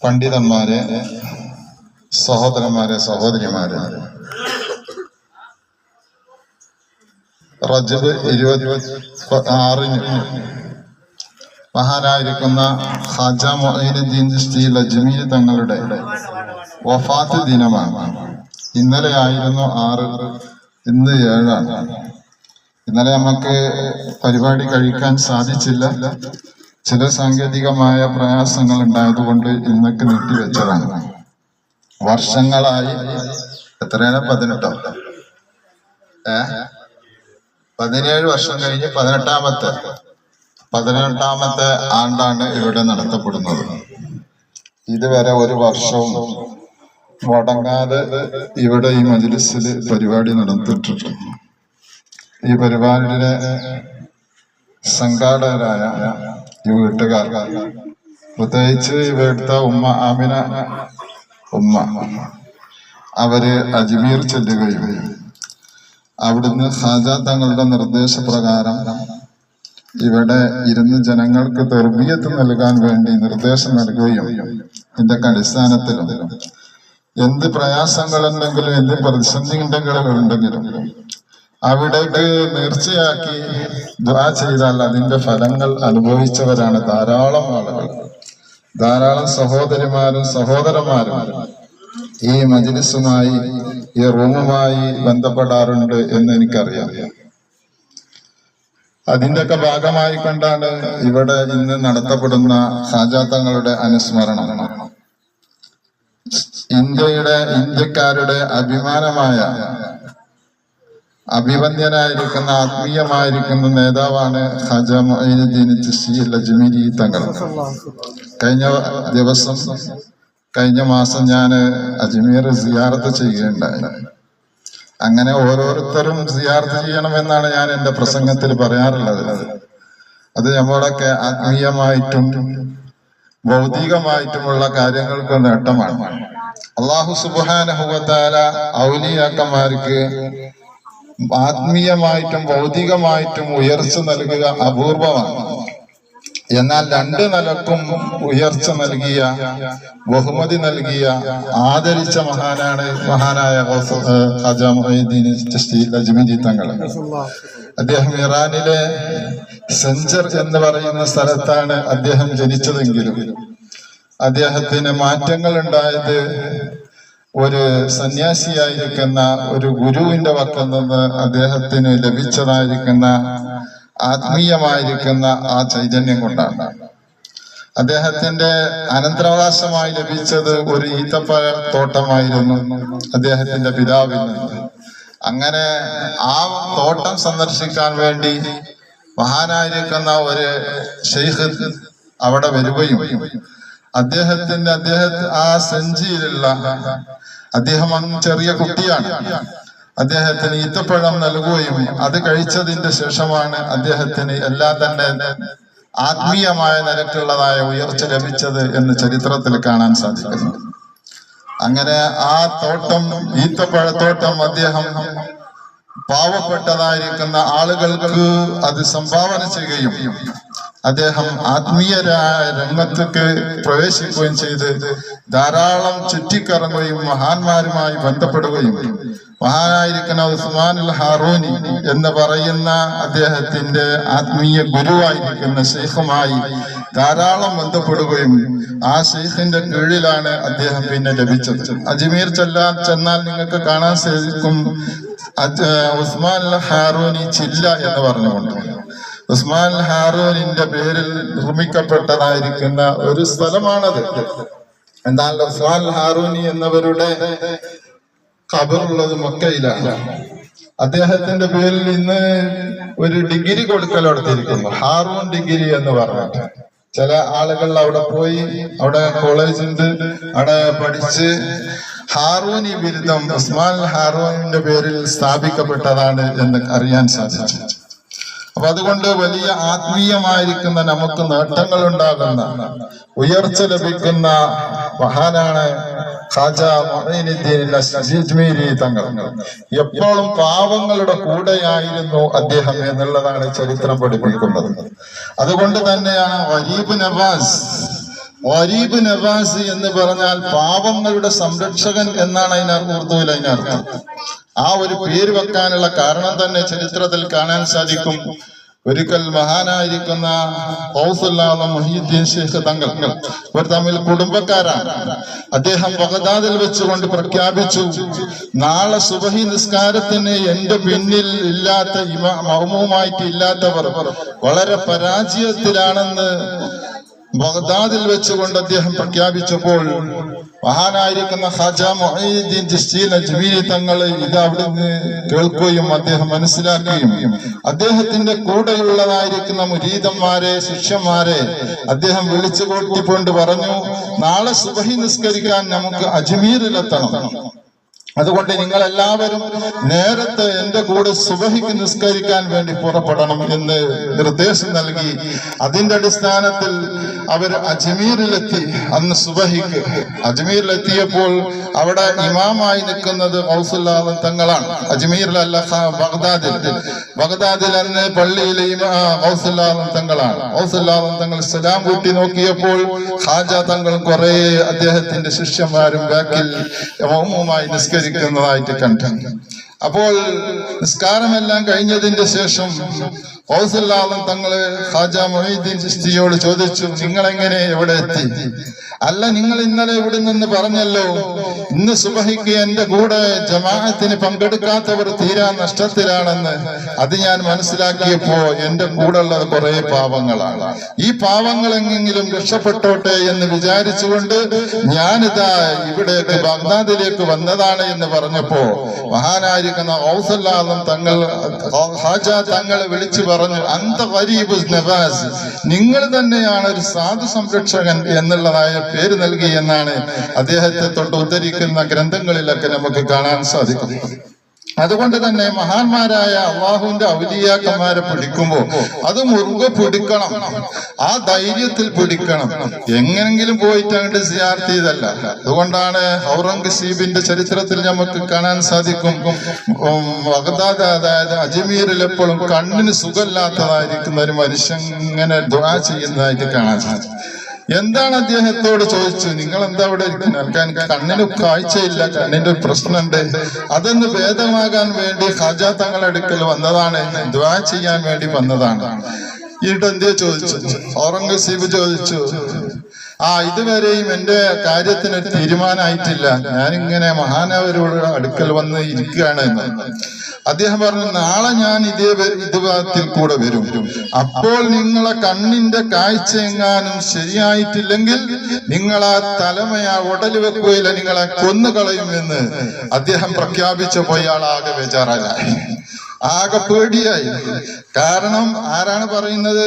പണ്ഡിതന്മാരെ, സഹോദരന്മാരെ, സഹോദരിമാരെ, റജബ് 26 മഹാനായിരിക്കുന്ന ഖാജ മുഈനുദ്ദീൻ ചിശ്തി അജ്മീരി തങ്ങളുടെ വഫാത്ത് ദിനമാണ്. ഇന്നലെ ആയിരുന്നു 6, ഇന്ന് 7. ഇന്നലെ നമുക്ക് പരിപാടി കഴിക്കാൻ സാധിച്ചില്ല. ചില സാങ്കേതികമായ പ്രയാസങ്ങൾ ഉണ്ടായതുകൊണ്ട് ഇന്നൊക്കെ നീട്ടിവെച്ചതാണ്. വർഷങ്ങളായി എത്രയാണ്? 18 17 വർഷം കഴിഞ്ഞ് 18ാമത്തെ ആണ്ടാണ് ഇവിടെ നടത്തപ്പെടുന്നത്. ഇതുവരെ ഒരു വർഷവും മുടങ്ങാതെ ഇവിടെ ഈ മജ്‌ലിസിൽ പരിപാടി നടത്തിയിട്ടുണ്ട്. ഈ പരിപാടിയുടെ സംഘാടകരായ ഈ വീട്ടുകാർ, പ്രത്യേകിച്ച് ഇവിടുത്തെ ഉമ്മ ആമിന ഉമ്മ, അവര് അജ്മീർ ചെല്ലുകയും അവിടുന്ന് ഖാജ തങ്ങളുടെ നിർദ്ദേശപ്രകാരം ഇവിടെ ഇരുന്ന് ജനങ്ങൾക്ക് തർബിയത്ത് നൽകാൻ വേണ്ടി നിർദ്ദേശം നൽകുകയും ഇതിന്റെ അടിസ്ഥാനത്തിലും എന്ത് പ്രയാസങ്ങളുണ്ടെങ്കിലും എന്ത് പ്രതിസന്ധി ഉണ്ടെങ്കിലും അവിടേക്ക് നേർച്ചയാക്കി ദുആ ചെയ്താൽ അതിന്റെ ഫലങ്ങൾ അനുഭവിച്ചവരാണ് ധാരാളം ആളുകൾ. ധാരാളം സഹോദരിമാരും സഹോദരന്മാരും ഈ മജ്‌ലിസുമായി, ഈ റൂമുമായി ബന്ധപ്പെടാറുണ്ട് എന്ന് എനിക്കറിയാം. അതിന്റെയൊക്കെ ഭാഗമായി കൊണ്ടാണ് ഇവിടെ ഇന്ന് നടത്തപ്പെടുന്ന ഖാജ തങ്ങളുടെ അനുസ്മരണം. ഇന്ത്യക്കാരുടെ അഭിമാനമായ, അഭിവന്ദ്യനായിരിക്കുന്ന, ആത്മീയമായിരിക്കുന്ന നേതാവാണ് ഖാജ മുഈനുദ്ദീൻ ചിശ്തി അജ്മീരി തങ്ങൾ. കഴിഞ്ഞ മാസം ഞാൻ അജ്മീർ സിയാറത്ത് ചെയ്യുകയുണ്ടായി. അങ്ങനെ ഓരോരുത്തരും സിയാറത്ത് ചെയ്യണമെന്നാണ് ഞാൻ എൻ്റെ പ്രസംഗത്തിൽ പറയാറുള്ളത്. അത് നമ്മളൊക്കെ ആത്മീയമായിട്ടും ഭൗതികമായിട്ടുമുള്ള കാര്യങ്ങൾക്ക് നേട്ടമാണ്. അല്ലാഹു സുബ്ഹാനഹു വ തആല ഔലിയാക്കന്മാർക്ക് ആത്മീയമായിട്ടും ഭൗതികമായിട്ടും ഉയർച്ച നൽകുക അപൂർവമാണ്. എന്നാൽ 2 നിലക്കും ഉയർച്ച നൽകിയ, ബഹുമതി നൽകിയ, ആദരിച്ച മഹാനായ ഖാജ മുഈനുദ്ദീൻ ചിശ്തി അജ്മീരി തങ്ങൾ. അദ്ദേഹം ഇറാനിലെ സെഞ്ചർ എന്ന് പറയുന്ന സ്ഥലത്താണ് അദ്ദേഹം ജനിച്ചതെങ്കിലും അദ്ദേഹത്തിന് മാറ്റങ്ങൾ ഉണ്ടായത് ഒരു സന്യാസിയായിരിക്കുന്ന ഒരു ഗുരുവിന്റെ വക്കിൽ നിന്ന് അദ്ദേഹത്തിന് ലഭിച്ചതായിരിക്കുന്ന ആത്മീയമായിരിക്കുന്ന ആ ചൈതന്യം കൊണ്ടാണ്. അദ്ദേഹത്തിന്റെ അനന്തരാവകാശമായി ലഭിച്ചത് ഒരു ഈത്തപ്പഴ തോട്ടമായിരുന്നു അദ്ദേഹത്തിന്റെ പിതാവിൽ നിന്ന്. അങ്ങനെ ആ തോട്ടം സന്ദർശിക്കാൻ വേണ്ടി മഹാനായിരിക്കുന്ന ഒരു ശൈഖ് അവിടെ വരികയും ആ സെഞ്ചിയിലുള്ള, അദ്ദേഹം അന്ന് ചെറിയ കുട്ടിയാണ്, അദ്ദേഹത്തിന് ഈത്തപ്പഴം നൽകുകയും അത് കഴിച്ചതിന്റെ ശേഷമാണ് അദ്ദേഹത്തിന് എല്ലാം തന്നെ ആത്മീയമായ നിലക്കുള്ളതായ ഉയർച്ച ലഭിച്ചത് എന്ന് ചരിത്രത്തിൽ കാണാൻ സാധിക്കുന്നു. അങ്ങനെ ആ തോട്ടം, ഈത്തപ്പഴത്തോട്ടം, അദ്ദേഹം പാവപ്പെട്ടതായിരിക്കുന്ന ആളുകൾക്ക് അത് സംഭാവന ചെയ്യുകയും അദ്ദേഹം ആത്മീയരായ രംഗത്തേക്ക് പ്രവേശിക്കുകയും ചെയ്ത് ധാരാളം ചുറ്റിക്കറങ്ങുകയും മഹാന്മാരുമായി ബന്ധപ്പെടുകയും മഹാനായിരിക്കുന്ന ഉസ്മാൻ അൽ ഹാറൂനി എന്ന് പറയുന്ന അദ്ദേഹത്തിന്റെ ആത്മീയ ഗുരുവായിരിക്കുന്ന ശൈഖുമായി ധാരാളം ബന്ധപ്പെടുകയും ആ ശൈഖിന്റെ കീഴിലാണ് അദ്ദേഹം പിന്നെ ലഭിച്ചത്. അജ്മീർ ചെന്നാൽ നിങ്ങൾക്ക് കാണാൻ സാധിക്കും ഉസ്മാൻ അൽ ഹാറൂനി ചില്ല എന്ന് പറഞ്ഞുകൊണ്ട്. ഉസ്മാൻ അൽ ഹാറൂനിന്റെ പേരിൽ നിർമ്മിക്കപ്പെട്ടതായിരിക്കുന്ന ഒരു സ്ഥലമാണത്. എന്നാൽ ഉസ്മാൻ അൽ ഹാറൂനി എന്നവരുടെ ഖബറുള്ളത് മക്കയിലാണ്. അദ്ദേഹത്തിന്റെ പേരിൽ ഇന്ന് ഒരു ഡിഗ്രി കൊടുക്കൽ നടത്തിയിരിക്കുന്നു, ഹാറൂൺ ഡിഗ്രി എന്ന് പറഞ്ഞിട്ട്. ചില ആളുകൾ അവിടെ പോയി, അവിടെ കോളേജ് ഉണ്ട്, അവിടെ പഠിച്ച് ഹാറൂനി ബിരുദം ഉസ്മാൻ അൽ ഹാറൂനിന്റെ പേരിൽ സ്ഥാപിക്കപ്പെട്ടതാണ് എന്ന് അറിയാൻ സാധിച്ചു. അപ്പൊ അതുകൊണ്ട് വലിയ ആത്മീയമായിരിക്കുന്ന, നമുക്ക് നേട്ടങ്ങൾ ഉണ്ടാകുന്ന, ഉയർച്ച ലഭിക്കുന്ന മഹാനാണ് ഖാജ മുഈനുദ്ദീൻ അജ്മീരി തങ്ങൾ. എപ്പോഴും പാവങ്ങളുടെ കൂടെയായിരുന്നു അദ്ദേഹം എന്നുള്ളതാണ് ചരിത്രം പഠിപ്പിക്കുന്നത്. അതുകൊണ്ട് തന്നെയാണ് ഗരീബ് നവാസ്, ഗരീബ് നവാസ് എന്ന് പറഞ്ഞാൽ പാവങ്ങളുടെ സംരക്ഷകൻ എന്നാണ് ഉറുദുവിൽ അതിനർത്ഥം. ആ ഒരു പേര് വെക്കാനുള്ള കാരണം തന്നെ ചരിത്രത്തിൽ കാണാൻ സാധിക്കും. ഒരിക്കൽ മഹാനായിരിക്കുന്ന മുഹീദ്ദീൻ ശൈഖ് തങ്ങൾ, ഇവർ തമ്മിൽ കുടുംബക്കാരാണ്. അദ്ദേഹം ബഗ്ദാദിൽ വെച്ചുകൊണ്ട് പ്രഖ്യാപിച്ചു, നാളെ സുബഹി നിസ്കാരത്തിന് എന്റെ പിന്നിൽ ഇല്ലാത്ത മഅ്മൂമായിട്ട് ഇല്ലാത്തവർ വളരെ പരാജയത്തിലാണെന്ന് ബഗ്ദാദിൽ വെച്ചുകൊണ്ട് അദ്ദേഹം പ്രഖ്യാപിച്ചപ്പോൾ മഹാനായിരിക്കുന്ന ഖാജ മുഈനുദ്ദീൻ ചിശ്തി അജ്മീരി തങ്ങൾ ഇത് അവിടുന്ന് കേൾക്കുകയും അദ്ദേഹം മനസ്സിലാക്കുകയും അദ്ദേഹത്തിന്റെ കൂടെയുള്ളതായിരിക്കുന്ന മുരീദന്മാരെ, ശിഷ്യന്മാരെ അദ്ദേഹം വിളിച്ചു കൂട്ടിക്കൊണ്ട് പറഞ്ഞു, നാളെ സുബഹി നിസ്കരിക്കാൻ നമുക്ക് അജ്മീറിലെത്തണം. അതുകൊണ്ട് നിങ്ങൾ എല്ലാവരും നേരത്തെ എന്റെ കൂടെ സുബഹിക്ക് നിസ്കരിക്കാൻ വേണ്ടി പുറപ്പെടണം എന്ന് നിർദ്ദേശം നൽകി. അതിന്റെ അടിസ്ഥാനത്തിൽ അവർ അജ്മീറിലെത്തി. അന്ന് സുബഹിക്ക് അജ്മീറിലെത്തിയപ്പോൾ അവിടെ ഇമാമായി നിൽക്കുന്നത് ഗൗസുൽ തങ്ങളാണ്. അജ്മീറിലല്ല, ബഗ്ദാദിൽ അന്ന് പള്ളിയിലെ ഗൗസുൽ തങ്ങളാണ്. ഗൗസുൽ തങ്ങൾ സലാം കൂട്ടി നോക്കിയപ്പോൾ ഖാജ തങ്ങൾ കുറെ അദ്ദേഹത്തിന്റെ ശിഷ്യന്മാരും ബാക്കിൽ മൗമുമായി നിസ്കരിക്കുന്നതായിട്ട് കണ്ടു. അപ്പോൾ നിസ്കാരമെല്ലാം കഴിഞ്ഞതിന്റെ ശേഷം ഗൗസുൽ തങ്ങള് ഖാജ മുഈനുദ്ദീൻ ചിശ്തിയോട് ചോദിച്ചു, നിങ്ങൾ എങ്ങനെ ഇവിടെ എത്തി? അല്ല, നിങ്ങൾ ഇന്നലെ ഇവിടെ നിന്ന് പറഞ്ഞല്ലോ ഇന്ന് സുബഹിക്ക് എന്റെ കൂടെ ജമാഅത്തിന് പങ്കെടുക്കാത്തവർ തീരാ നഷ്ടത്തിലാണെന്ന്. അത് ഞാൻ മനസ്സിലാക്കിയപ്പോ എന്റെ കൂടെ ഉള്ളത് കുറെ പാവങ്ങളാണ്. ഈ പാവങ്ങളെങ്കിലും രക്ഷപ്പെട്ടോട്ടെ എന്ന് വിചാരിച്ചുകൊണ്ട് ഞാനിതാ ഇവിടേക്ക് ബഗ്ദാദിലേക്ക് വന്നതാണ് എന്ന് പറഞ്ഞപ്പോ മഹാനായിരിക്കുന്ന ഗൗസുൽ തങ്ങൾ ഖാജ തങ്ങളെ വിളിച്ചു പറഞ്ഞു, അന്ത ഗരീബ് നവാസ്, നിങ്ങൾ തന്നെയാണ് ഒരു സാധു സംരക്ഷകൻ എന്നുള്ളതായ പേര് നൽകി എന്നാണ് അദ്ദേഹത്തെ തൊട്ട് ഉദ്ധരിക്കുന്ന ഗ്രന്ഥങ്ങളിലൊക്കെ നമുക്ക് കാണാൻ സാധിക്കും. അതുകൊണ്ട് തന്നെ മഹാന്മാരായ അള്ളാഹുവിന്റെ ഔലിയാക്കന്മാരെ പിടിക്കുമ്പോ അത് മുറുകെ പിടിക്കണം, ആ ധൈര്യത്തിൽ പിടിക്കണം. എങ്ങനെങ്കിലും പോയിട്ട് അങ്ങോട്ട് സിയാർത്ത് ചെയ്തല്ല. അതുകൊണ്ടാണ് ഔറംഗസീബിന്റെ ചരിത്രത്തിൽ നമുക്ക് കാണാൻ സാധിക്കും, ബഗ്ദാദ് അതായത് അജ്മീറിൽ എപ്പോഴും കണ്ണിന് സുഖമില്ലാത്തതായിരിക്കുന്ന ഒരു മനുഷ്യൻ ഇങ്ങനെ ദുആ ചെയ്യുന്നതായിട്ട് കാണാൻ സാധിക്കും. എന്താണ് അദ്ദേഹത്തോട് ചോദിച്ചു, നിങ്ങൾ എന്താ ഇവിടെ ഇരിക്കുന്നത്? എനിക്ക് കണ്ണിന് കാഴ്ചയില്ല, കണ്ണിന്റെ പ്രശ്നമുണ്ട്, അതൊന്ന് ഭേദമാകാൻ വേണ്ടി ഖാജ തങ്ങളുടെ അടുക്കൽ വന്നതാണ്, ദുആ ചെയ്യാൻ വേണ്ടി വന്നതാണ്. എന്നിട്ട് എന്തേ ചോദിച്ചു? ഔറംഗസീബ് ചോദിച്ചു, ഇതുവരെയും എന്റെ കാര്യത്തിന് ഒരു തീരുമാനമായിട്ടില്ല, ഞാനിങ്ങനെ മഹാനവരോട് അടുക്കൽ വന്ന് ഇരിക്കുകയാണ് എന്ന്. അദ്ദേഹം പറഞ്ഞു, നാളെ ഞാൻ ഇതുവാത്തിൽ കൂടെ വരും. അപ്പോൾ നിങ്ങളെ കണ്ണിന്റെ കാഴ്ച എങ്ങാനും ശരിയായിട്ടില്ലെങ്കിൽ നിങ്ങളെ തലമയാ ഉടല് വെക്കുകയില്ല, നിങ്ങളെ കൊന്നുകളയുമെന്ന് അദ്ദേഹം പ്രഖ്യാപിച്ചപ്പോൾ ഇയാളാകെ ബേജാറായി, ആകെ പേടിയായി. കാരണം ആരാണ് പറയുന്നത്?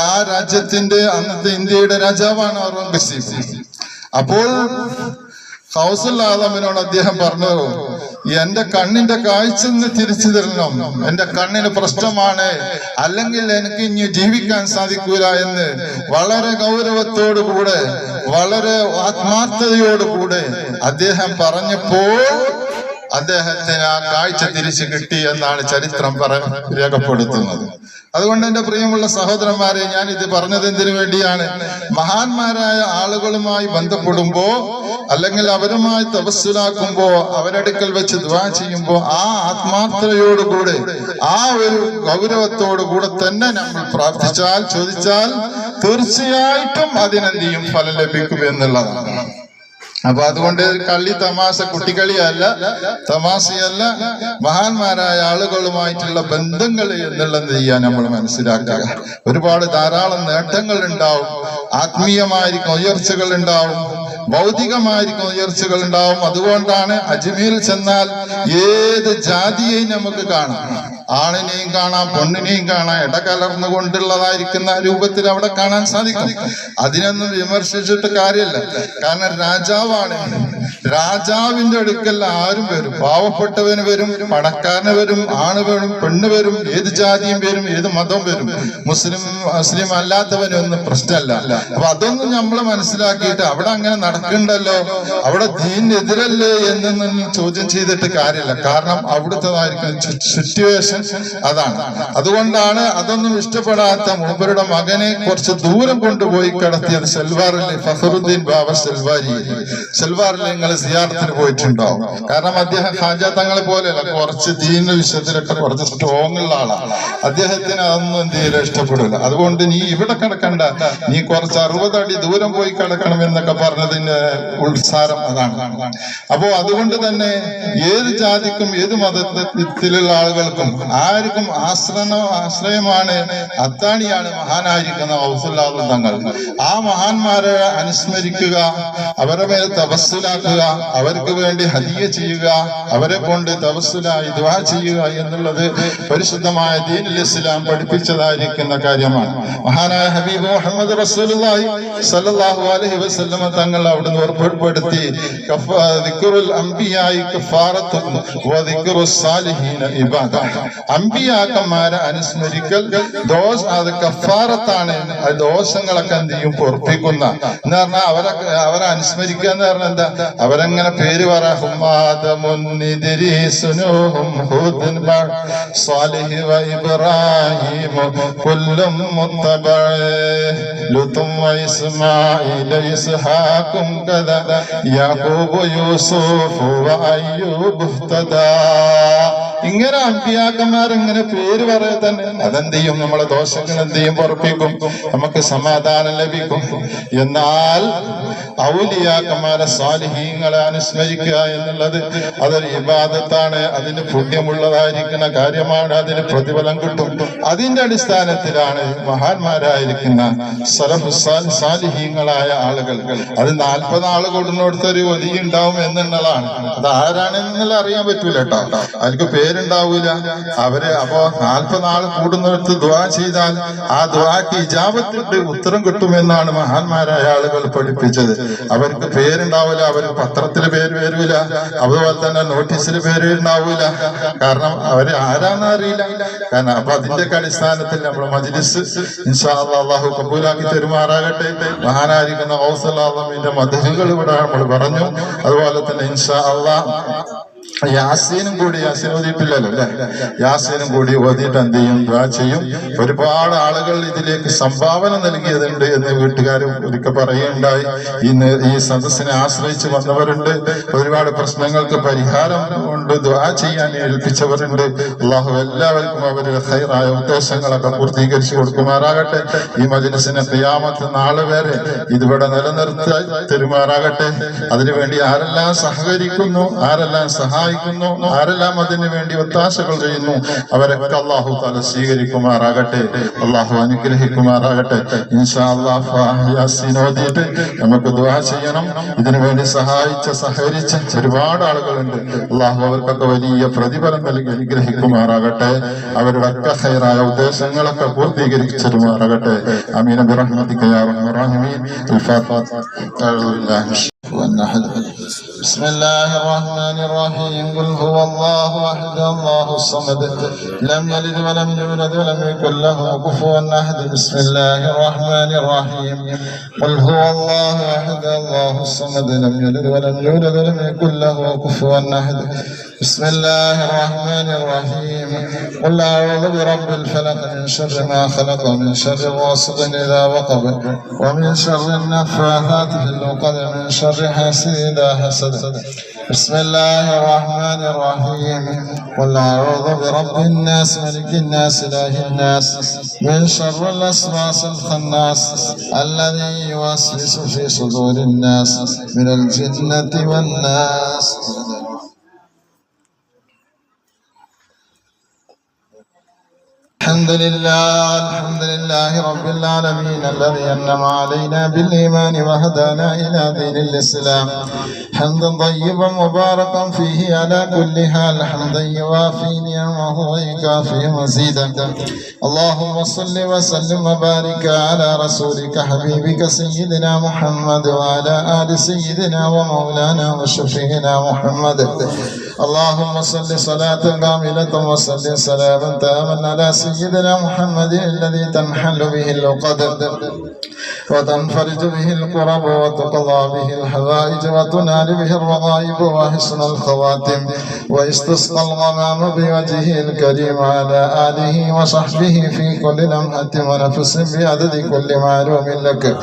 ആ രാജ്യത്തിന്റെ അന്നത്തെ ഇന്ത്യയുടെ രാജാവാണ് ഔറംഗസീബ്. അപ്പോൾ ഗൗസുൽ ആലമിനോട് അദ്ദേഹം പറഞ്ഞു, എന്റെ കണ്ണിന്റെ കാഴ്ച തിരിച്ചു തരണം, എന്റെ കണ്ണിന് പ്രശ്നമാണ്, അല്ലെങ്കിൽ എനിക്ക് ഇനി ജീവിക്കാൻ സാധിക്കൂല എന്ന് വളരെ ഗൗരവത്തോടുകൂടെ വളരെ ആത്മാർത്ഥതയോടുകൂടെ അദ്ദേഹം പറഞ്ഞപ്പോൾ അദ്ദേഹത്തിന് ആ കാഴ്ച തിരിച്ചു കിട്ടി എന്നാണ് ചരിത്രം രേഖപ്പെടുത്തുന്നത്. അതുകൊണ്ട് എന്റെ പ്രിയമുള്ള സഹോദരന്മാരെ, ഞാൻ ഇത് പറഞ്ഞത് എന്തിനു വേണ്ടിയാണ്? മഹാന്മാരായ ആളുകളുമായി ബന്ധപ്പെടുമ്പോ അല്ലെങ്കിൽ അവരുമായി തപസ്സുലാക്കുമ്പോ അവരടുക്കൽ വെച്ച് ദുആ ചെയ്യുമ്പോ ആ ആത്മാർത്ഥതയോടുകൂടെ ആ ഒരു ഗൗരവത്തോടുകൂടെ തന്നെ നമ്മൾ പ്രാർത്ഥിച്ചാൽ, ചോദിച്ചാൽ തീർച്ചയായിട്ടും അതിനെന്ത് ചെയ്യും? ഫലം ലഭിക്കും എന്നുള്ളതാണ്. അപ്പൊ അതുകൊണ്ട് കളി തമാശ, കുട്ടിക്കളിയല്ല, തമാശയല്ല, മഹാന്മാരായ ആളുകളുമായിട്ടുള്ള ബന്ധങ്ങൾ എന്നുള്ളത് ചെയ്യാൻ നമ്മൾ മനസ്സിലാക്കുക. ഒരുപാട് ധാരാളം നേട്ടങ്ങൾ ഉണ്ടാവും, ആത്മീയമായിരിക്കും ഉയർച്ചകൾ ഉണ്ടാവും, ഭൗതികമായിരിക്കും ഉയർച്ചകൾ ഉണ്ടാവും. അതുകൊണ്ടാണ് അജ്മീറിൽ ചെന്നാൽ ഏത് ജാതിയെയും നമുക്ക് കാണാം, ആണിനെയും കാണാം, പെണ്ണിനെയും കാണാം, ഇടകലർന്നു കൊണ്ടുള്ളതായിരിക്കുന്ന രൂപത്തിൽ അവിടെ കാണാൻ സാധിക്കും. അതിനൊന്നും വിമർശിച്ചിട്ട് കാര്യമില്ല. കാരണം രാജാവാണ്, രാജാവിന്റെ അടുക്കൽ ആരും വരും, പാവപ്പെട്ടവന് വരും, പണക്കാരന് വരും, ആണ് വരും, പെണ്ണ് വരും, ഏത് ജാതിയും വരും, ഏത് മതം വരും, മുസ്ലിം അല്ലാത്തവനൊന്നും പ്രശ്നമല്ല. അപ്പൊ അതൊന്നും നമ്മൾ മനസ്സിലാക്കിയിട്ട് അവിടെ അങ്ങനെ നടക്കണ്ടല്ലോ, അവിടെ ദീനെതിരല്ലേ എന്നൊന്നും ചോദ്യം ചെയ്തിട്ട് കാര്യമില്ല. കാരണം അവിടുത്തേതായിരിക്കും സിറ്റുവേഷൻ അതാണ്. അതുകൊണ്ടാണ് അതൊന്നും ഇഷ്ടപ്പെടാത്ത മൂപ്പരുടെ മകനെ കുറച്ച് ദൂരം കൊണ്ടുപോയി കടത്തിയത്. സെൽവാറിലെ ഫഖറുദ്ദീൻ ബാബ സെൽവാറിൽ നിങ്ങൾ സിയാറത്തിന് പോയിട്ടുണ്ടാവും. കാരണം അദ്ദേഹം ഖാജ തങ്ങളെ പോലെയല്ല, കുറച്ച് ദീന വിഷയത്തിലൊക്കെ കുറച്ച് സ്ട്രോങ് ഉള്ള ആളാണ്. അദ്ദേഹത്തിന് അതൊന്നും തീരെ ഇഷ്ടപ്പെടില്ല. അതുകൊണ്ട് നീ ഇവിടെ കിടക്കണ്ട, നീ കുറച്ച് 60 അടി ദൂരം പോയി കിടക്കണം എന്നൊക്കെ പറഞ്ഞതിന്റെ ഉത്സാരം അതാണ്. അപ്പോ അതുകൊണ്ട് തന്നെ ഏത് ജാതിക്കും ഏത് മതത്തിലുള്ള ആളുകൾക്കും ആർക്കും ആശ്രയമാണ്, അത്താണിയാണ് മഹാനായിരിക്കുന്ന ഔസുല്ലാദ് തങ്ങൾ. ആ മഹാന്മാരെ അനുസ്മരിക്കുക, അവരെ മേൽ തവസ്സുലാക്കുക, അവർക്ക് വേണ്ടി ഹദിയ ചെയ്യുക, അവരെ കൊണ്ട് തവസ്സുലായി ദുആ ചെയ്യുക എന്നുള്ളത് പരിശുദ്ധമായ ദീനുൽ ഇസ്ലാം പഠിപ്പിച്ചതായിരിക്കുന്ന കാര്യമാണ്. മഹാനായ ഹബീബ് മുഹമ്മദ് റസൂലുള്ളാഹി സ്വല്ലല്ലാഹു അലൈഹി വസല്ലം തങ്ങൾ അവിടുന്ന് ഉറപ്പെടുത്തി ദിക്റുൽ അംബിയായി കഫാറത്തുൻ വ ദിക്റുസ് സാലിഹീന ഇബാദ. അംബിയാക്കന്മാരെ അനുസ്മരിക്കൽ അത് കഫാറത്താണ്, ദോഷങ്ങളൊക്കെ എന്ത് ചെയ്യും, പൊറപ്പിക്കുന്ന എന്ന് പറഞ്ഞാൽ അവരെ അനുസ്മരിക്കുക എന്ന് പറഞ്ഞാൽ എന്താ, അവരങ്ങനെ പേര് പറയാം. ഇങ്ങനെ അമ്പിയാക്കന്മാരെങ്ങനെ പേര് പറയാ തന്നെ അതെന്ത് ചെയ്യും, നമ്മളെ ദോഷങ്ങൾ എന്ത് ചെയ്യും, പൊറപ്പിക്കും, നമുക്ക് സമാധാനം ലഭിക്കും. എന്നാൽ ഔലിയാക്കന്മാരെ സാലിഹീങ്ങളെ അനുസ്മരിക്കുക എന്നുള്ളത് അതൊരു ഇബാദത്താണ്, അതിന് പുണ്യമുള്ളതായിരിക്കുന്ന കാര്യമാണ്, അതിന് പ്രതിഫലം കിട്ടും. അതിന്റെ അടിസ്ഥാനത്തിലാണ് മഹാന്മാരായിരിക്കുന്ന സാലിഹീങ്ങളായ ആളുകൾ, അത് 40 ആള് കൊടുന്നോടത്തൊരു ഒലി ഉണ്ടാവും എന്നുള്ളതാണ്. അത് ആരാണെന്നുള്ള അറിയാൻ പറ്റൂല കേട്ടോ, അവർക്ക് പേരുണ്ടാവൂല. അവര് അപ്പോ 40 ആള് കൂടുന്നിടത്ത് ദുആ ചെയ്താൽ ആ ദുആക്ക് ഇജാബത്തിന്റെ ഉത്തരം കിട്ടുമെന്നാണ് മഹാന്മാരായ ആളുകൾ പഠിപ്പിച്ചത്. അവർക്ക് പേരുണ്ടാവില്ല, അവർക്ക് പത്രത്തില് പേര് വരൂല, അതുപോലെ തന്നെ നോട്ടീസിൽ പേര് ഉണ്ടാവൂല, കാരണം അവര് ആരാന്ന് അറിയില്ല. കാരണം അപ്പൊ അതിന്റെയൊക്കെ അടിസ്ഥാനത്തിൽ നമ്മുടെ മജ്ലിസ് ഇൻഷാ അല്ലാഹ് അല്ലാഹു കബൂലാക്കി തരുമാറാകട്ടെ. മഹാനായിരിക്കുന്ന ഗൗസുൽ ആദമിന്റെ മദ്ഹുകൾ ഇവിടെ നമ്മൾ പറഞ്ഞു. അതുപോലെ തന്നെ ഇൻഷാ അല്ലാഹ് യാസീനും കൂടി, യാസീൻ ഓതിയിട്ടില്ലല്ലോ അല്ലെ, യാസീനും കൂടി ഓതിയിട്ട് എന്ത് ചെയ്യും, ദുആ ചെയ്യും. ഒരുപാട് ആളുകൾ ഇതിലേക്ക് സംഭാവന നൽകിയതുണ്ട് എന്ന് വീട്ടുകാർ ഒരിക്കൽ പറയുകയുണ്ടായി. ഇന്ന് ഈ സദസ്സിനെ ആശ്രയിച്ച് വന്നവരുണ്ട്, ഒരുപാട് പ്രശ്നങ്ങൾക്ക് പരിഹാരം കൊണ്ട് ദുആ ചെയ്യാൻ ഏൽപ്പിച്ചവരുണ്ട്. അല്ലാഹു എല്ലാവർക്കും അവരുടെ ഖൈറായ ഉദ്ദേശങ്ങളൊക്കെ പൂർത്തീകരിച്ചു കൊടുക്കുമാറാകട്ടെ. ഈ മജ്ലിസിനെ ഖിയാമത്ത് നാൾ വരെ ഇതിവിടെ നിലനിർത്തി തരുമാറാകട്ടെ. അതിനുവേണ്ടി ആരെല്ലാം സഹകരിക്കുന്നു, ആരെല്ലാം സഹായിക്കുന്നു, ആരെല്ലാം അതിനു വേണ്ടി ഒത്താശകൾ ചെയ്യുന്നു, അവരൊക്കെ അല്ലാഹു തആല സ്വീകരിക്കുമാറാകട്ടെ, അല്ലാഹു അനുഗ്രഹിക്കുമാറാകട്ടെ. ഇൻഷാ അല്ലാഹ് യാസീൻ ഓതിയിട്ട് നമുക്ക് ദുആ ചെയ്യണം. ഇതിനു വേണ്ടി സഹകരിച്ച ഒരുപാട് ആളുകളുണ്ട്. അല്ലാഹു അവർക്കൊക്കെ വലിയ പ്രതിഫലം നൽകി അനുഗ്രഹിക്കുമാറാകട്ടെ. അവരുടെ ഒക്കെ ഖൈറായ ഉദ്ദേശങ്ങളൊക്കെ പൂർത്തീകരിച്ചിരുമാറാകട്ടെ. ആമീൻ ബിറഹ്മതിക യാ അർഹമർ റഹീമീൻ. بسم الله الرحمن الرحيم. قل هو الله احد الله الصمد لم يلد ولم يولد ولم يكن له كفوا احد. بسم الله الرحمن الرحيم. قل هو الله احد الله الصمد لم يلد ولم يولد ولم يكن له كفوا احد. بسم الله الرحمن الرحيم. قل أعوذ برب الفلق من شر ما خلق ومن شر غاسق إذا وقب ومن شر النفاثات في العقد من شر حاسد إذا حسد. بسم الله الرحمن الرحيم. قل أعوذ برب الناس ملك الناس إله الناس من شر الوسواس الخناس الذي يوسوس في صدور الناس من الجنة والناس. الحمد لله رب العالمين الذي أنعم علينا بالإيمان وهدانا إلى دين الإسلام حمدا طيبا مباركا فيه على كل حال حمدا يوافي نعمه ويكافي مزيدا اللهم صل وسلم وبارك على رسولك حبيبك سيدنا محمد وعلى آل سيدنا ومولانا وشفيعنا محمد اللهم صل صلاة كاملة وسلم سلاما تاما على سيدنا محمد الذي تنحل به العقد وتنفرج به الكرب وتقضى به الحوائج وتنال به الرغائب وحسن الخواتم واستسقى الغمام بوجهه الكريم على آله وصحبه في كل لمحة ونفس بعدد كل معلوم لك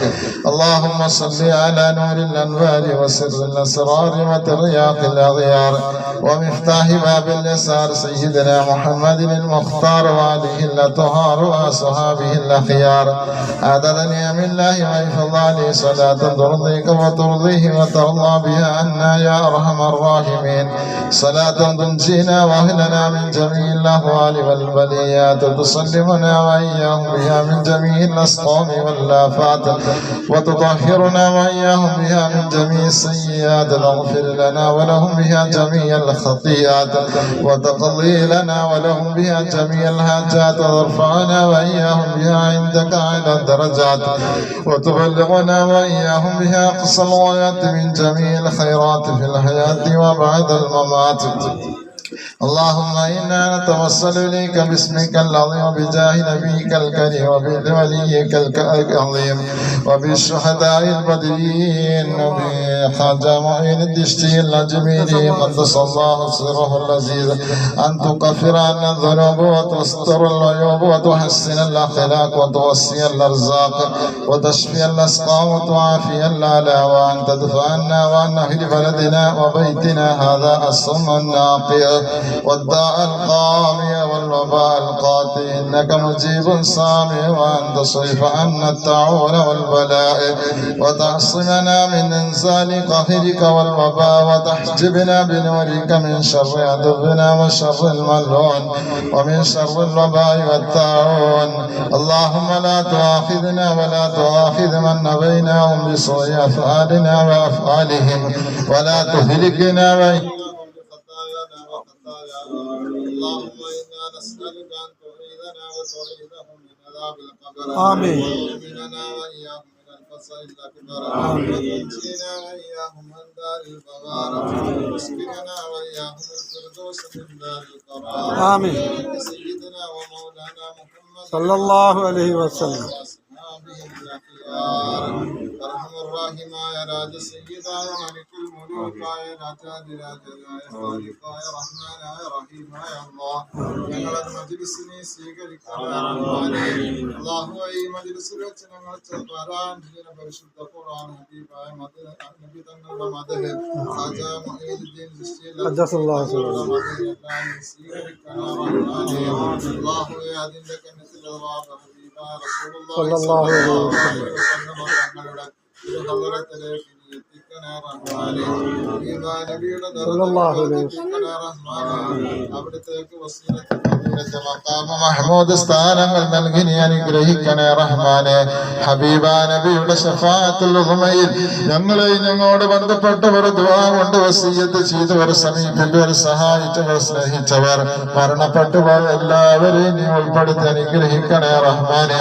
اللهم صل على نور الأنوار وسر الأسرار وترياق الأغيار ومفتاح باب اليسار سيدنا محمد المختار وعليه الأطهار وأصحابه الأخيار عدد نعم الله وإفضاله صلاة ترضيك وترضيه وترضى بها عنا يا أرحم الراحمين صلاة تنجينا وأهلنا من جميع الأهوال والبليات وتسلمنا وإياهم بها من جميع الأسقام والآفات وتطهرنا وإياهم بها من جميع السيئات واغفر لنا ولهم بها جميع الخطيئات وتقضي لنا ولهم بها جميع الحاجات وترفعنا وإياهم بها عندك على الدرجات وتبلغنا وإياهم بها أقصى الغايات من جميع الخيرات في الحياة وبعد الممات اللهم إنا نتوسل إليك باسمك العظيم وبجاه نبيك الكريم وبوليك العظيم وبالشهداء البدريين وبحاجة معين الدشتي الأجميري قدس الله سره اللذيذ أن تكفر عنا الذنوب وتستر العيوب وتحسن الأخلاق وتوسي الأرزاق وتشفي الأسقام وتعافي الآلاء وأن تدفع عنا وعن أهل بلدنا وبيتنا هذا الصم الناقع والداء القامي والوباء القاتل إنك مجيب سامع وأن تصرف عنا التعون والبلاء وتعصمنا من إنزال قهرك والوباء وتحجبنا بنورك من شر عدونا وشر الملعون ومن شر الوباء والطاعون اللهم لا تؤاخذنا ولا تؤاخذ من نبيناهم بسوء أفعالنا وأفعالهم ولا تهلكنا اللهم إنا نسألك أن تعيذنا وتعيذهم من عذاب القبر آمين وتؤمننا وإياهم من الفصل الأكبر وتنجينا وإياهم من دار البوار وتسكننا وإياهم الفردوس من دار القرار آمين سيدنا ومولانا محمد صلى الله عليه وسلم أرحم الراحمين راج سيدا يا ملك الملوك يا രാജാതിരാജനായ ഖാലിഖായ റഹ്മാനായ റഹീമായ അല്ലാഹ് ഞങ്ങളുടെ മജ്ലിസിനെ സ്വീകരിക്കണമേ അല്ലാഹുവേ ഈ മജ്ലിസിൽ വെച്ച് ഞങ്ങൾ പാരായണം ചെയ്യുന്ന പരിശുദ്ധ ഖുർആൻ ഹബീബായ നബി തങ്ങളുടെ മദഹ് ഖാജാ മുഈനുദ്ദീൻ ഖദ്ദസല്ലാഹു സ്വീകരിക്കണമേ അല്ലാഹുവേ അതിന്റെ കന്നത്തിലുള്ള ഹബീബായ റസൂലുള്ളാഹി സ്വല്ലല്ലാഹു അലൈഹി വസല്ലം തങ്ങളുടെ ഹദറത്തിലേക്ക് അവിടത്തേക്ക് മഹ്മൂദ് സ്ഥാനങ്ങൾ നൽകി നീ അനുഗ്രഹിക്കണേ റഹ്മാനെ ഹബീബ നബിയുടെ ശഫാഅത്തുൽ ഉദ്മയിൽ ഞങ്ങളെയും ഞങ്ങളോട് ബന്ധപ്പെട്ടവർ ദുആ കൊണ്ട് വസിയ്യത്ത് ചെയ്തവർ സമീപിച്ചവർ സഹായിച്ചവർ സ്നേഹിച്ചവർ മരണപ്പെട്ടു പോയ എല്ലാവരെയും നീ ഉൾപ്പെടുത്തി അനുഗ്രഹിക്കണേ റഹ്മാനെ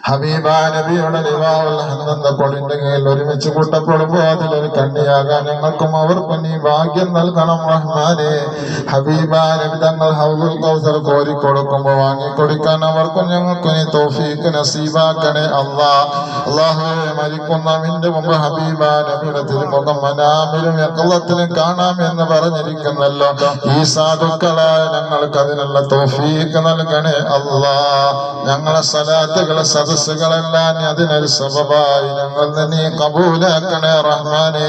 ഹബീബ നബിയുടെ ലിവാഉൽ ഹംദ് എന്ന കൊടിന്റെ കീഴിൽ ഒരുമിച്ച് കൂട്ടപ്പെടുമ്പോൾ അതിലൊരു കണ്ണിയാകാൻ ഞങ്ങൾക്കും അവർക്കും നീ ഭാഗ്യം നൽകണം റഹ്മാനെ ഹബീബ നബി തങ്ങൾ ഹൗദുൽ കൗസർ കോരിക്കൊടുക്കുമ്പോൾ വാങ്ങിക്കൊടുക്കാൻ അവർക്കും ഞങ്ങൾക്കും നീ തൗഫീഖ് നസീബാക്കണേ അല്ലാഹുവേ മരിക്കുന്നതിന്റെ മുമ്പ് ഹബീബ നബിയുടെ തിരുമുഖം മനാമിലും യഖ്ളത്തിലും കാണാമെന്ന് പറഞ്ഞിരിക്കുന്നല്ലോ ഈ സാധുക്കളായ ഞങ്ങൾക്ക് അതിനുള്ള തൗഫീഖ് നൽകണേ അല്ലാഹ് ഞങ്ങളെ സലാത്തുകളെ സദസ്സുകളെല്ലാം നീ അതിനൊരു സബബായി ഞങ്ങൾ നീ കബൂലാക്കണേ റഹ്മാനെ.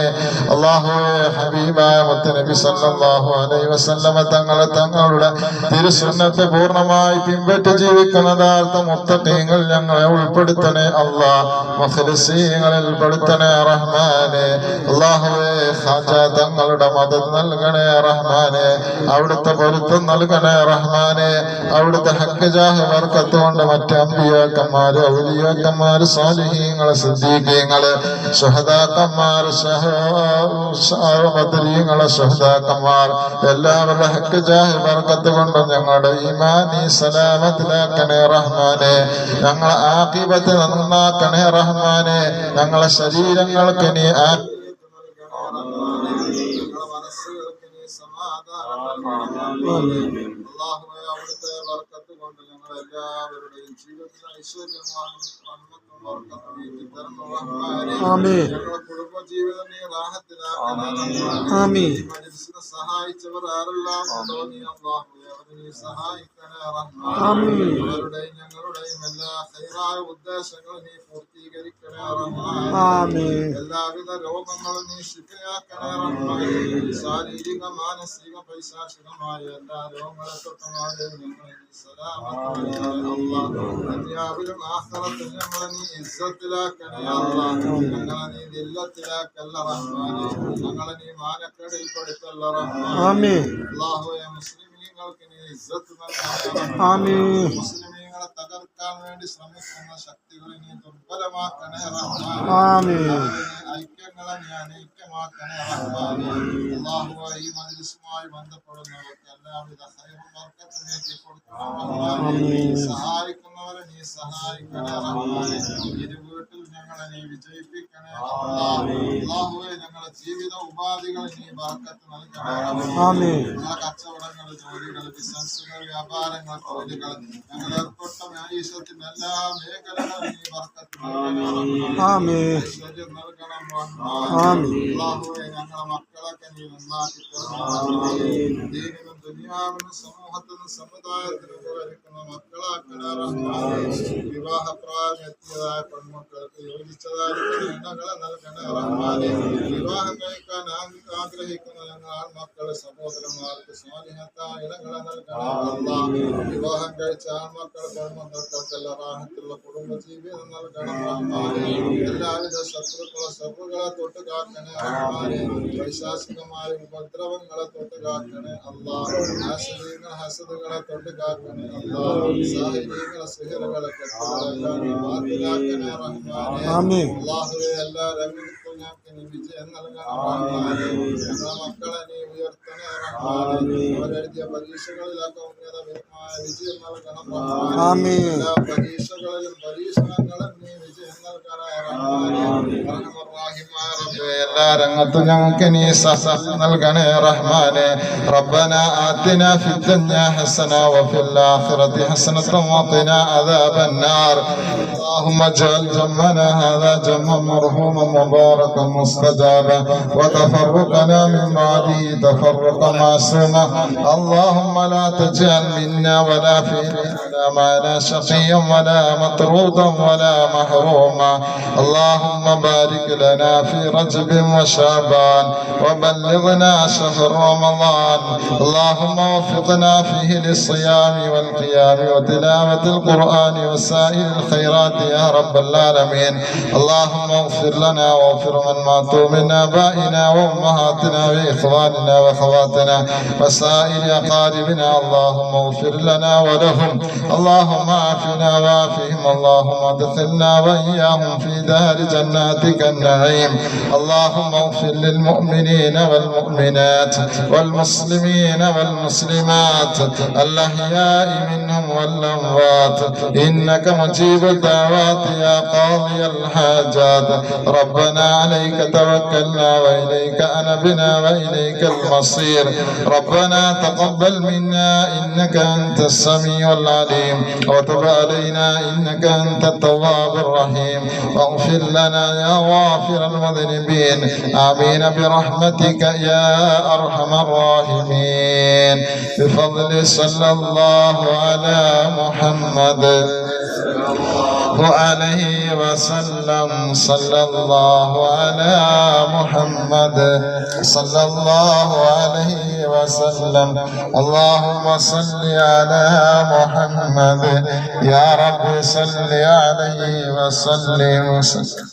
അല്ലാഹുവേ, ഹബീബായ മുത്തുനബി സല്ലല്ലാഹു അലൈഹി വസല്ലമ തങ്ങളുടെ തിരുസുന്നത്ത് പൂർണ്ണമായി പിൻപറ്റി ജീവിക്കുന്നതാർത്ത മുത്തഖീങ്ങൾ ഞങ്ങളെ ഉൾപ്പെടുത്തണേ അല്ലാഹ്. മുഖ്ലിസീങ്ങളിൽ പെടുത്തണേ റഹ്മാനെ. അല്ലാഹുവേ, ഖാജ തങ്ങളുടെ മദദ് നൽകണേ റഹ്മാനെ. അവിടുത്തെ പൊരുത്തം നൽകണേ റഹ്മാനെ. അവിടുത്തെ ഹഖ് ജാഹ് ബർക്കത്ത് കൊണ്ട് മറ്റ് അമ്പിയാക്കന്മാര്, ഔലിയാക്കന്മാര്, സാലിഹീങ്ങള്, സിദ്ദീഖീങ്ങള്, ശുഹദാക്കന്മാർ, ബദരീങ്ങള്, ശുഹദാക്കന്മാർ എല്ലാവരുടെ ഹഖ് ജാഹ് ബർക്കത്ത് കൊണ്ട് ഞങ്ങളുടെ ഈമാൻ നീ സലാമത്തിലാക്കണേ റഹ്മാനെ. ഞങ്ങളെ ആഖിബത്ത് നന്നാക്കണേ റഹ്മാനെ. ഞങ്ങളെ ശരീരങ്ങൾക്ക് നീ അവിടുത്തെ ബർക്കത്ത് കൊണ്ട് ഞങ്ങൾ എല്ലാവരുടെയും ജീവിതത്തിൽ ഐശ്വര്യം കുടുംബജീവിതം നീ റാഹത്തിലാക്കണേ. സഹായിച്ചവർ ആരെല്ലാം ഉണ്ടോ നീ നീ സഹായിക്കണേ റഹ്മാനേ. അവരുടെയും ഞങ്ങളുടെയും എല്ലാ ഖൈറായ ഉദ്ദേശങ്ങളും നീ പൂർത്തീകരിക്കണേ റഹ്മാനേ. എല്ലാവിധ രോഗങ്ങളും നീ ശിഫയാക്കണേ റഹ്മാനേ. ശാരീരിക, മാനസിക, പൈശാചികമായ എല്ലാ രോഗങ്ങളെ തൊട്ടുമാരെ ഞങ്ങളെ നീ സലാമത്താക്കണേ അല്ലാഹ്. ദുനിയാവിലും ആഖിറത്തിലും ഞങ്ങളെ നീ ഇസ്സത്തിലാക്കണേ അല്ലാഹ്. ഞങ്ങളെ നീ ദില്ലത്തിലാക്കല്ല റഹ്മാനേ. ഞങ്ങളെ നീ മാനക്കേടിൽ പെടുത്തല്ല റഹ്മാനേ. അല്ലാഹുവേ, മുസ്ലിമീങ്ങൾക്ക് നീ ഇസ്സത്ത് നൽകണേ. മുസ്ലിമീങ്ങളെ തകർക്കാൻ വേണ്ടി ശ്രമിക്കുന്ന ശക്തികളെ നീ ദുർബലമാക്കണേ റഹ്മാനേ. ഐക്യങ്ങളെ നീ അനൈക്യമാക്കണേ റഹ്മാനേ. അല്ലാഹുവേ, ഈ മജ്ലിസുമായി ബന്ധപ്പെടുന്നവർക്ക് എല്ലാവിധ ഖൈറും ബർക്കത്തും നീട്ടി കൊടുക്കണം റഹ്മാനേ. സഹായിക്കുന്നവരെ നീ സഹായിക്കണേ റഹ്മാനേ. ഇരു വീട്ടിൽ ഞങ്ങളെ നീ വിജയിപ്പിക്കണേ അല്ലാഹ്. അല്ലാഹുവേ, ഞങ്ങളുടെ ജീവിത ഉപാധികൾ നീ ബർക്കത്ത് നൽകണേ റഹ്മാനേ. ഞങ്ങളുടെ കച്ചവടങ്ങൾ, ജോലികൾ, ബിസിനസ്സുകൾ, വ്യാപാരങ്ങൾ, തൊഴിലുകൾ, ഞങ്ങൾ ഏർപ്പെട്ട മഈശത്തിന്റെ എല്ലാ മേഖലകളും നീ ബർക്കത്ത് നൽകണേ റഹ്മാനേ. ഐശ്വര്യം നൽകണം റഹ്മാനേ. അല്ലാഹുവേ, ഞങ്ങളുടെ മക്കളൊക്കെ നീ നന്നാക്കി തരണം. ദീനിനും ദുനിയാവിനും സമൂഹത്തിനും സമുദായത്തിനും ഉപകരിക്കുന്ന മക്കളാക്കണേ റഹ്മാനേ. വിവാഹപ്രായം എത്തിയതായ പെൺമക്കൾക്ക് യോജിച്ചതായ എണ്ണകളെ നൽകണേ റഹ്മാനേ. വിവാഹം കഴിക്കാൻ ആഗ്രഹിക്കുന്ന ഞങ്ങൾ ആൺമക്കള്, സഹോദരന്മാർക്ക് സ്വാലിഹത്തായ ഇടങ്ങളെ നൽകണേ അല്ലാഹ്. വിവാഹം കഴിച്ച ആൺമക്കൾ, പെൺമക്കൾക്കെല്ലാം റാഹത്തുള്ള കുടുംബജീവിതം നൽകണം റഹ്മാനേ. എല്ലാവിധ ശത്രുക്കളെ, ശത്രുക്കളെ തൊട്ട് കാക്കണേ റഹ്മാനേ. പൈശാചികമായ ഉപദ്രവങ്ങളെ തൊട്ട് കാക്കണേ അല്ലാഹ്. ഹാസിദീങ്ങളെ, ഹസദുകളെ തൊട്ട് കാക്കണേ അല്ലാഹ്. സാഹിദീങ്ങളെ, സിഹറുകളെ, കെട്ടുകളെല്ലാം നീ ബാത്തിലാക്കണേ റഹ്മാനേ. അല്ലാഹുവേ, എല്ലാ രംഗത്തും ഞങ്ങൾക്ക് നീ വിജയം നൽകണം റഹ്മാനേ. ഞങ്ങളെ മക്കളെ നീ ഉയർത്തണേ റഹ്മാനേ. അവരെഴുതിയ പരീക്ഷകളിലൊക്കെ ഉന്നതമായ വിജയം നൽകണം റഹ്മാനേ. എല്ലാ പരീക്ഷകളിലും പരീക്ഷണങ്ങളും നീ വിജയം നൽകണേ റഹ്മാനേ. റഹ്മാനിമായ റബ്ബേ, എല്ലാ രംഗത്തും ഞങ്ങൾക്ക് നീ സഹായം നൽകണേ റഹ്മാനേ. റബ്ബനാ ആതിനാ ഫിദ്ദുനിയാ ഹസന വഫിൽ ആഖിറതി ഹസനത വഖിനാ അദാബന്നാർ. اللهم اجعل جمعنا هذا جمعا مرحوما مباركا مستجابا وتفرقنا من بعده تفرقا معصوما. اللهم لا تجعل منا ولا فينا معنا شقيا ولا مطرودا ولا محروما. اللهم بارك لنا في رجب وشعبان وبلغنا شهر رمضان. اللهم وفقنا فيه للصيام والقيام وتلاوة القرآن وسائر الخيرات يا رب العالمين. اللهم اغفر لنا واغفر من ماتوا من آبائنا وأمهاتنا وإخواننا وأخواتنا وسائر أقاربنا. اللهم اغفر لنا ولهم. اللهم عافنا وعافهم. اللهم ادخلنا وإياهم في دار جناتك النعيم. اللهم اغفر للمؤمنين والمؤمنات والمسلمين والمسلمات الأحياء منهم والأموات إنك مجيب الدعوات يا قاضي الحاجات. ربنا عليك توكلنا وإليك أنبنا وإليك المصير. ربنا تقبل منا إنك أنت السميع العليم وتب علينا إنك أنت التواب الرحيم. واغفر لنا يا غافر المذنبين. آمين برحمتك يا أرحم الراحمين. بفضل صلى الله على محمد. عليه وسلم صلى الله على محمد صلى الله عليه وسلم اللهم صل على محمد يا رب صل عليه وسلم